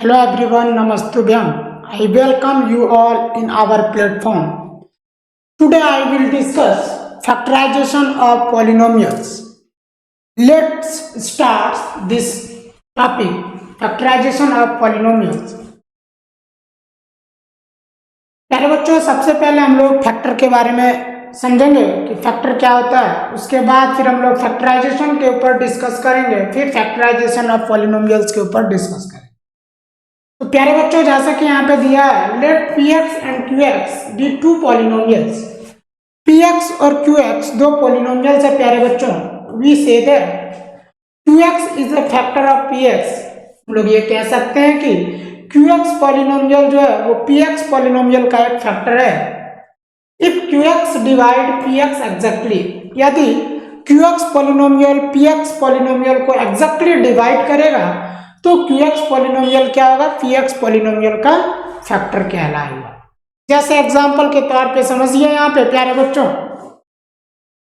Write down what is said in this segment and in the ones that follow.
Hello everyone, Namastubhyam. I welcome you all in our platform. Today I will discuss factorization of polynomials. Let's start this topic, factorization of polynomials. प्यारे बच्चों, सबसे पहले हम लोग factor के बारे में समझेंगे कि फैक्टर क्या होता है। उसके बाद फिर हम लोग फैक्टराइजेशन के ऊपर डिस्कस करेंगे, फिर फैक्टराइजेशन ऑफ पॉलिनोमियल्स के ऊपर डिस्कस करेंगे। तो प्यारे बच्चों, जैसा कि यहाँ पे दिया है, let px and qx be two polynomials. px और qx दो पॉलिनोमियल्स है प्यारे बच्चों। We say that qx is a factor of px। हम लोग ये कह सकते हैं कि qx पॉलिनोमियल जो है वो px पॉलिनोमियल का एक फैक्टर है। If qx divide px exactly, यदि qx पॉलिनोमियल px पॉलिनोमियल को एग्जैक्टली डिवाइड करेगा तो qx पॉलिनोमियल क्या होगा, px पॉलिनोमियल का फैक्टर कहलाएगा। जैसे एग्जांपल के तौर पे समझिए यहाँ पे प्यारे बच्चों,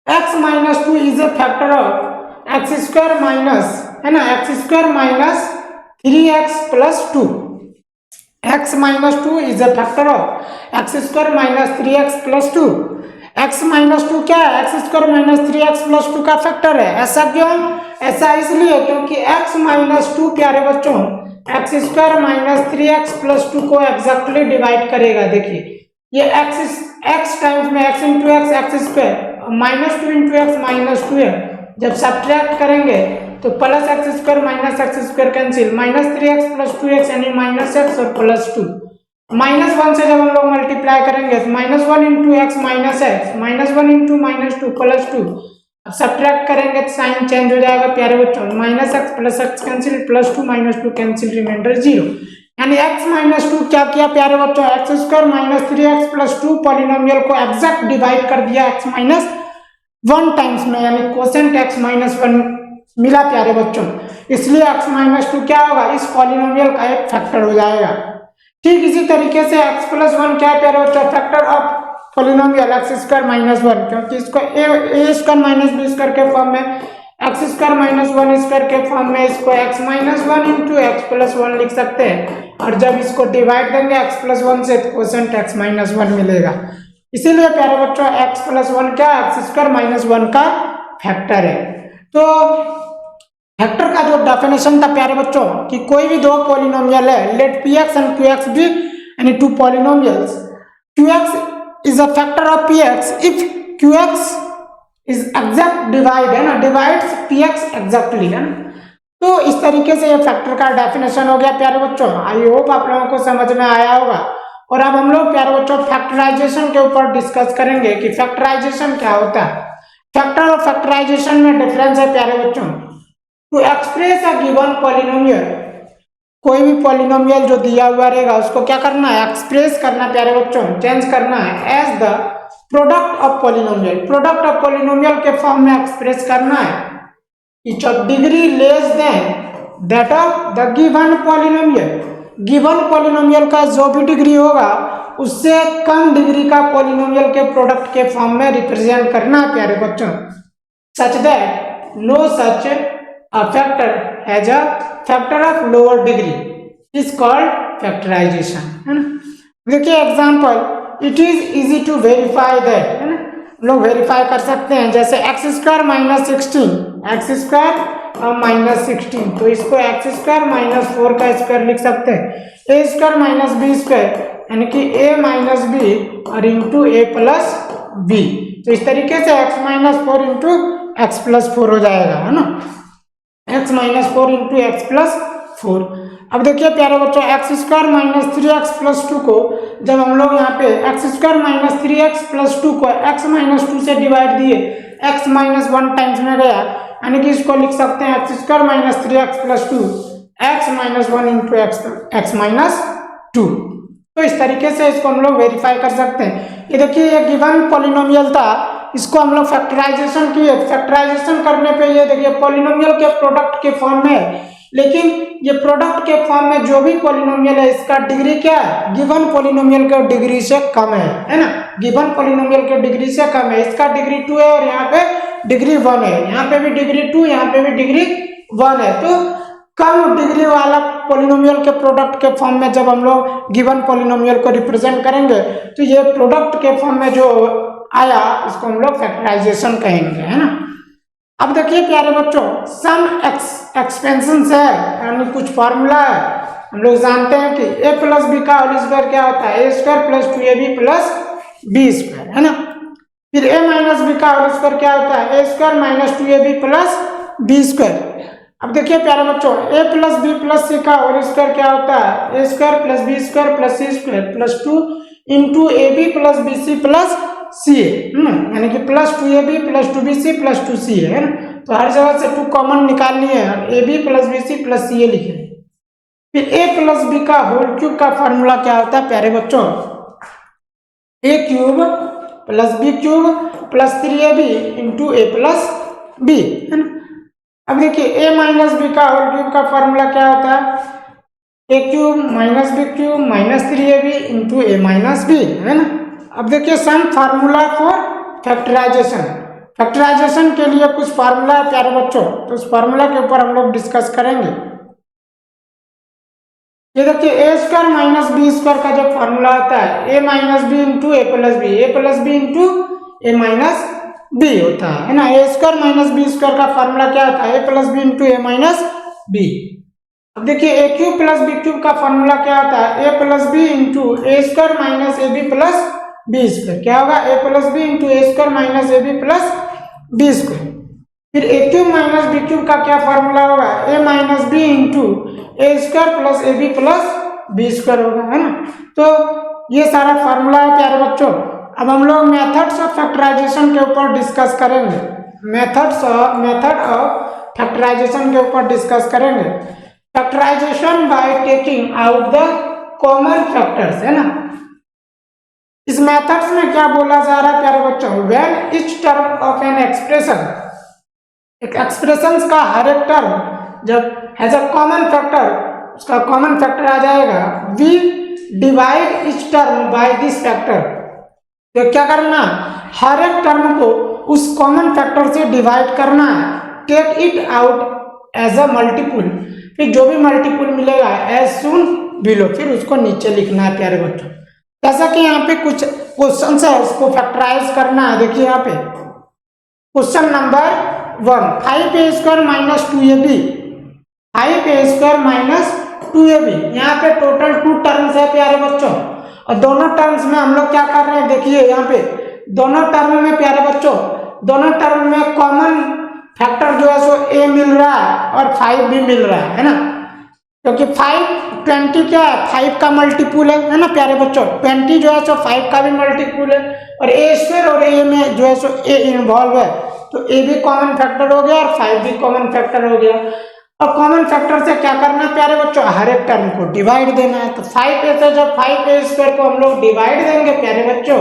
x minus two is a factor of x square minus, है ना, x square minus 3x plus 2। x minus two is a factor of x square minus 3x plus 2। x minus two क्या है, x square minus 3x plus 2 का factor है। ऐसा क्यों? ऐसा इसलिए क्योंकि x माइनस टू प्यारे बच्चों x square minus 3x plus 2 को एग्जैक्टली डिवाइड करेगा। देखिए ये x टाइम्स में x into x x square minus 2 into x minus 2 है। जब सब्ट्रैक्ट करेंगे तो plus x square minus x square cancel, minus 3x plus 2x यानी माइनस एक्स और प्लस 2। माइनस 1 से जब हम लोग मल्टीप्लाई करेंगे तो minus 1 into x minus x, minus 1 into minus 2 plus 2। अब सब्ट्रैक्ट करेंगे तो साइन चेंज हो जाएगा प्यारे बच्चों, minus x plus x cancel, plus 2 minus 2 cancel, remainder 0। यानी x माइनस 2 क्या किया प्यारे बच्चों, x square minus 3x plus 2 polynomial को एग्जैक्ट डिवाइड कर दिया x माइनस 1 टाइम्स में, यानी कोसेंट x माइनस 1 मिला प्यारे बच्चों। इसलिए x माइनस 2 क्या होगा, इस पॉलिनोमियल का एक फैक्टर हो जाएगा। ठीक इसी तरीके से x प्लस 1 क्या है प्यारे बच्चों, factor of polynomial x square minus 1, क्योंकि इसको ए स्क्वायर माइनस बी स्क्वायर के फॉर्म में, एक्स स्क्वायर माइनस 1 स्क्वायर के फॉर्म में इसको x minus 1 into x plus 1 लिख सकते हैं। और जब इसको डिवाइड देंगे x प्लस 1 से तो कोसेंट x माइनस 1 मिलेगा। इसीलिए प्यारे बच्चों x प्लस 1 क्या, एक्स स्क्वायर माइनस 1 का फैक्टर है। तो फैक्टर का जो डेफिनेशन था प्यारे बच्चों कि कोई भी दो पॉलिनोमियल है, let px and qx be यानी two polynomials, qx is a factor of px if qx is exact divide, है ना, divides px exactly, है ना। तो इस तरीके से ये फैक्टर का डेफिनेशन हो गया प्यारे बच्चों। आई होप आप लोगों को समझ में आया होगा। और अब हम लोग प्यारे बच्चों फैक्टराइजेशन के ऊपर डिस्कस करेंगे कि फैक्टराइजेशन क्या होता है। फैक्टर और फैक्टराइजेशन में डिफरेंस है प्यारे बच्चों। To express a given polynomial, कोई भी पॉलिनोमियल जो दिया हुआ रहेगा उसको क्या करना है, एक्सप्रेस करना प्यारे बच्चों, चेंज करना है as the product of polynomial. Product of polynomial के फॉर्म में एक्सप्रेस करना है each of degree less than that of the given polynomial. Given polynomial का जो भी डिग्री होगा उससे कम डिग्री का पॉलिनोमियल के प्रोडक्ट के फॉर्म में रिप्रेजेंट करना है प्यारे बच्चों, such that no such a factor has a factor of lower degree is called factorization, है ना। देखिए example, it is easy to verify that, है ना, लोग वेरीफाई कर सकते हैं। जैसे x square minus 16, x square minus 16, तो इसको एक्स स्क्वायर माइनस 4 का स्क्वायर लिख सकते हैं, ए स्क्वायर माइनस बी स्क्वायर यानी कि ए माइनस बी और इंटू ए प्लस बी। तो इस तरीके से x minus 4 into x plus 4 हो जाएगा, है ना, x minus 4 into x plus 4। अब देखिए प्यारे बच्चों x square minus 3x plus 2 को जब हम लोग यहाँ पे x square minus 3x plus 2 को x माइनस 2 से डिवाइड दिए, x माइनस 1 टाइम्स में गया, यानी कि इसको लिख सकते हैं x square minus 3x plus 2 x minus 1 into x minus 2। तो इस तरीके से इसको हम लोग वेरीफाई कर सकते हैं। ये देखिए ये गिवन पॉलिनोमियल था, इसको हम लोग फैक्टराइजेशन किए। फैक्टराइजेशन करने पे ये देखिए पॉलिनोमियल के प्रोडक्ट के फॉर्म में है, लेकिन ये प्रोडक्ट के फॉर्म में जो भी पॉलिनोमियल है इसका डिग्री क्या है, गिवन पॉलिनोमियल के डिग्री से कम है ना। गिवन पॉलिनोमियल के डिग्री से कम है, इसका डिग्री 2 है और यहाँ पे डिग्री 1 है, यहाँ पे भी डिग्री 2, यहाँ पे भी डिग्री 1 है। तो कम डिग्री वाला पॉलिनोमियल के प्रोडक्ट के फॉर्म में जब हम लोग गिवन पॉलिनोमियल को रिप्रेजेंट करेंगे तो ये प्रोडक्ट के फॉर्म में जो आया इसको हम लोग फैक्टराइजेशन कहेंगे, है ना। अब देखिए प्यारे बच्चों, सम एक्सपेंशन है यानी कुछ फार्मूला है। हम लोग जानते हैं कि a प्लस बी का होल स्क्वायर क्या होता है, A square plus 2ab plus B square, है ना। फिर a माइनस बी का होल स्क्वायर क्या होता है, A square minus 2ab plus B square. अब देखिए प्यारे बच्चों, a plus B plus C का होल स्क्वायर क्या होता है, A square plus B square plus C square plus 2 into A B plus B C plus C ए, यानी कि plus 2ab plus 2bc plus 2c है ना। तो हर जगह से 2 कॉमन निकालनी है, A B plus B C plus C A लिखे। फिर a प्लस बी का होल क्यूब का फॉर्मूला क्या होता है प्यारे बच्चों, a cube plus B cube plus 3ab into A plus B, है ना। अब देखिए a माइनस बी का होल क्यूब का फॉर्मूला क्या होता है, a cube minus B cube minus 3ab into A minus B, है ना। अब देखिए some formula for factorisation, factorisation के लिए कुछ फार्मूला है प्यारे बच्चों, तो उस फार्मूला के ऊपर हम लोग डिस्कस करेंगे। ये देखिए A square minus B square का जो फार्मूला होता है A minus B into A plus B into A minus B होता है ना। A square minus B square का फार्मूला क्या होता है, A plus B into A minus B. अब देखिए A cube plus B cube का फार्मूला क्या होता है, A plus B into A square minus A B plus B square, क्या होगा A plus B into A square minus A B plus B square. फिर A cube minus B cube का क्या formula होगा, A minus B into A square plus A B plus B square होगा, है ना। तो ये सारा फार्मूला है प्यारे बच्चों। अब हम लोग मेथड्स ऑफ फैक्टराइजेशन के ऊपर डिस्कस करेंगे, मेथड ऑफ फैक्टराइजेशन के ऊपर डिस्कस करेंगे। Factorisation by taking out the common factors, है ना। इस मेथड्स में क्या बोला जा रहा है प्यारे बच्चों, when each term of an expression, एक एक्सप्रेशन का हर एक टर्म जब हैज अ कॉमन फैक्टर, उसका कॉमन फैक्टर आ जाएगा, we divide each term by this factor. तो क्या करना, हर एक टर्म को उस कॉमन फैक्टर से डिवाइड करना है, take it out as a multiple, फिर जो भी मल्टीपुल मिलेगा एज सुन बिलो, फिर उसको नीचे लिखना है प्यारे बच्चों। जैसा कि यहाँ पे कुछ क्वेश्चन है उसको फैक्टराइज करना है। देखिए यहाँ पे question number 1, 5a square minus 2ab, 5a square minus 2ab। यहाँ पे टोटल 2 टर्म्स है प्यारे बच्चों, और दोनों टर्म्स में हम लोग क्या कर रहे हैं, देखिए यहाँ पे दोनों टर्म में प्यारे बच्चों, दोनों टर्म में कॉमन फैक्टर जो है सो a मिल रहा है और 5 भी मिल रहा है ना। क्योंकि 20 क्या है, 5 का मल्टीपुल है ना प्यारे बच्चों। 20 जो है सो 5 का भी मल्टीपुल है, और ए स्क्वायर और ए में जो है सो ए इन्वॉल्व है, तो ए भी कॉमन फैक्टर हो गया और 5 भी कॉमन फैक्टर हो गया। और कॉमन फैक्टर से क्या करना है प्यारे बच्चों, हर एक टर्म को डिवाइड देना है। तो 5a से जब 5a स्क्वायर को हम लोग डिवाइड देंगे प्यारे बच्चों,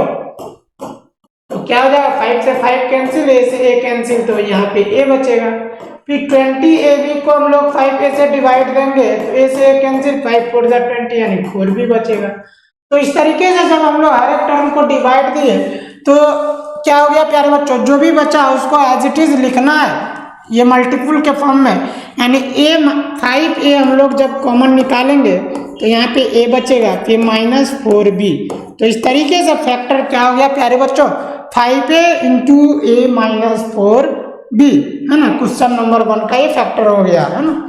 तो क्या हो जाएगा, 5 से 5 कैंसिल, a से a कैंसिल, तो यहाँ पे a बचेगा। फिर 20ab को हम लोग 5a से डिवाइड देंगे, तो a से a कैंसिल, 5 4 जा 20 यानी 4 भी बचेगा। तो इस तरीके से जब हम लोग हर एक टर्म को डिवाइड दिए तो क्या हो गया प्यारे बच्चों, जो भी बचा उसको एज इट इज लिखना है ये मल्टीपुल के फॉर्म में, यानी a 5a हम लोग जब कॉमन निकालेंगे तो यहाँ पे a बचेगा, फिर माइनस 4b। तो इस तरीके से फैक्टर क्या हो गया प्यारे बच्चों, 5a into a minus 4b, है ना। क्वेश्चन नंबर 1 का ये फैक्टर हो गया, है ना।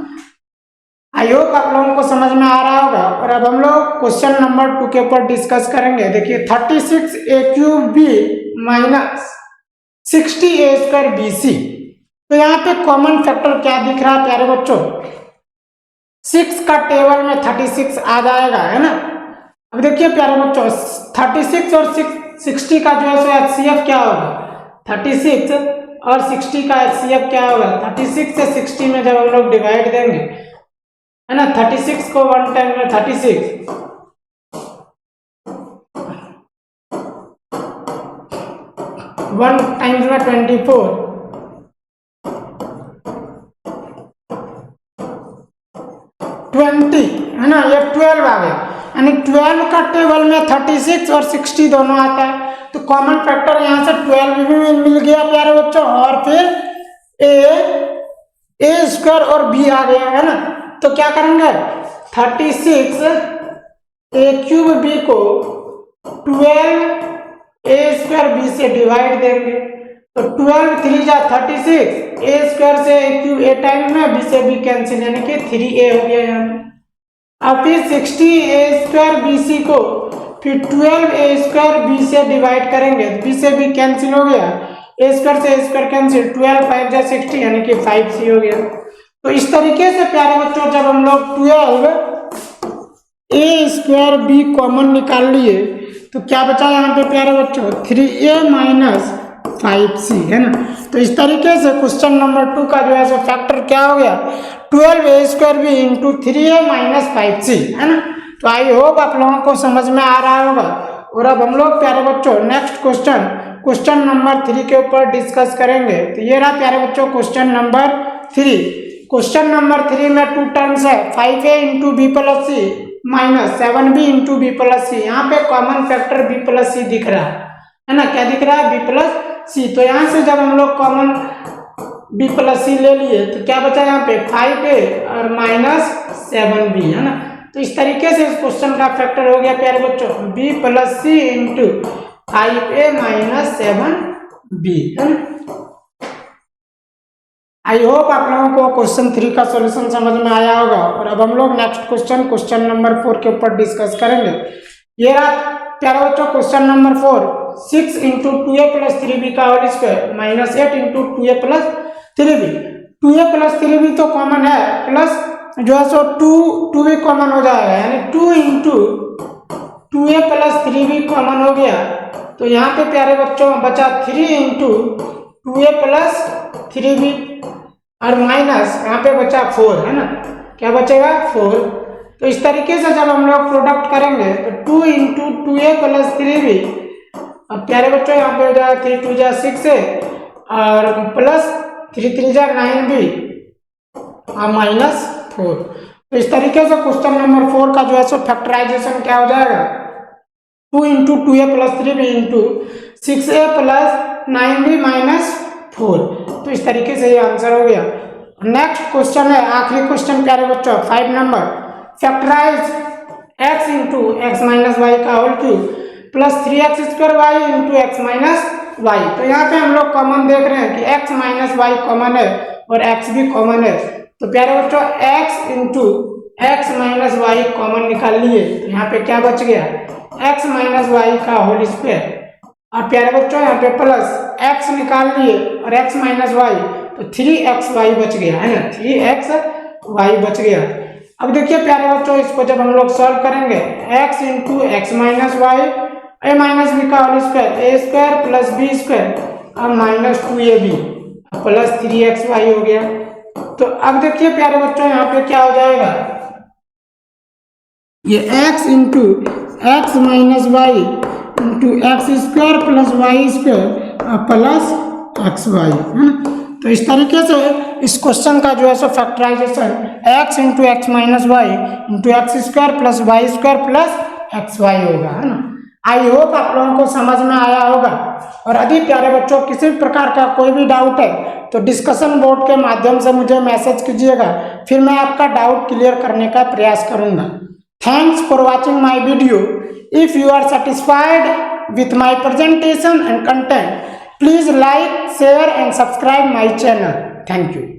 आई होप आप लोगों को समझ में आ रहा होगा। और अब हम लोग क्वेश्चन नंबर 2 के ऊपर डिस्कस करेंगे। देखिए 36a cube b minus 60a square bc। तो यहाँ पे कॉमन फैक्टर क्या दिख रहा है प्यारे बच्चों, 6 का टेबल में 36 आ जाएगा, है ना। अब देखिए प्यारे बच्चों 36 और 60 का जो है सो एचसीएफ क्या होगा, 36 और 60 का एचसीएफ क्या होगा, 36 से 60 में जब हम लोग डिवाइड देंगे, है ना, 36 को 1 टाइम में 36, 1 टाइम्स में 24, 20, है ना, ये 12 आ गया। यानी 12 का टेबल में 36 और 60 दोनों आता है, तो कॉमन फैक्टर यहाँ से 12 भी मिल गया प्यारे बच्चों, और फिर a स्क्वायर और b आ गया, है ना। तो क्या करेंगे, 36 ए क्यूब बी को 12 ए स्क्वायर बी से डिवाइड देंगे। तो 12 3 जा 36, ए स्क्वायर से ए क्यूब ए टाइम में, बी से बी कैंसिल, यानी कि 3a हो गया यहाँ पे। अब फिर 60 ए स्क्वायर बी सी को फिर 12 ए स्क्वायर बी से डिवाइड करेंगे, बी से बी कैंसिल हो गया, ए स्क्वायर से ए स्क्वायर कैंसिल, 12 5 जा 60 यानी कि 5c हो गया। तो इस तरीके से प्यारे बच्चों जब हम लोग 12 ए स्क्वायर बी कॉमन निकाल लिए तो क्या बचा यहाँ पे प्यारे बच्चों 3a माइनस 5c, है ना। तो इस तरीके से क्वेश्चन नंबर 2 का जो है सो फैक्टर क्या हो गया 12a square B into 3a minus 5c, है ना। तो आई होप आप लोगों को समझ में आ रहा होगा। और अब हम लोग प्यारे बच्चों नेक्स्ट क्वेश्चन नंबर 3 के ऊपर डिस्कस करेंगे। तो ये रहा प्यारे बच्चों क्वेश्चन नंबर 3। क्वेश्चन नंबर 3 में 2 टर्म्स है 5a into B plus C minus 7b into B plus C. यहाँ पे common factor b plus C दिख रहा है ना, क्या दिख रहा है b प्लस सी। तो यहाँ से जब हम लोग कॉमन b प्लस सी ले लिए तो क्या बचा यहाँ पे 5a और माइनस 7b, है ना। तो इस तरीके से इस क्वेश्चन का फैक्टर हो गया प्यारे बच्चों b प्लस सी इंटू 5a माइनस 7b, है ना। आई होप आप लोगों को क्वेश्चन 3 का सॉल्यूशन समझ में आया होगा। और अब हम लोग नेक्स्ट क्वेश्चन नंबर 4 के ऊपर डिस्कस करेंगे। ये रहा प्यारे बच्चों question number 4। 6 into 2a plus 3b का whole square minus 8 into 2a plus 3b। 2a plus 3b तो कॉमन है, प्लस जो है सो 2 भी कॉमन हो जाएगा, यानी 2 into 2a plus 3b common हो गया। तो यहाँ पे प्यारे बच्चों बचा 3 इंटू 2a प्लस 3b और माइनस यहाँ पे बचा 4, है ना। क्या बचेगा 4। तो इस तरीके से जब हम लोग प्रोडक्ट करेंगे तो 2 इंटू 2a प्लस 3b, अब प्यारे बच्चों यहाँ पे हो जाएगा 3 2 जा 6 है और प्लस 3 3 जा 9b और माइनस 4। तो इस तरीके से क्वेश्चन नंबर 4 का जो है सो फैक्टराइजेशन क्या हो जाएगा 2 into 2a plus 3b into 6a plus 9b minus 4। तो इस तरीके से ये आंसर हो गया। नेक्स्ट क्वेश्चन है आखिरी क्वेश्चन प्यारे बच्चों 5 number. Factorize x into x minus Y का whole cube plus 3x square Y into x minus Y. तो यहाँ पे हम लोग कॉमन देख रहे हैं कि x माइनस वाई कॉमन है और x भी कॉमन है। तो प्यारे बच्चों x into x minus y common निकाल लिए तो यहाँ पे क्या बच गया x माइनस वाई का होल स्क्वायर। और प्यारे बच्चों यहाँ पे प्लस x निकाल लिए और x माइनस वाई तो 3xy बच गया, है ना, 3xy बच गया। अब देखिए प्यारे बच्चों इसको जब हम लोग सॉल्व करेंगे x into x minus y a minus B का whole square a square plus B square और माइनस 2ab प्लस 3xy हो गया। तो अब देखिए प्यारे बच्चों यहाँ पे क्या हो जाएगा ये x into x minus y into x square plus y square plus x y, है ना। तो इस तरीके से इस क्वेश्चन का जो है सो factorisation x into x minus y into x square plus y square plus x y होगा, है ना। आई होप आप लोगों को समझ में आया होगा। और यदि प्यारे बच्चों किसी भी प्रकार का कोई भी डाउट है तो डिस्कशन बोर्ड के माध्यम से मुझे मैसेज कीजिएगा, फिर मैं आपका डाउट क्लियर करने का प्रयास करूंगा। Thanks for watching my video. If you are satisfied with my presentation and content, please like, share and subscribe my channel. Thank you.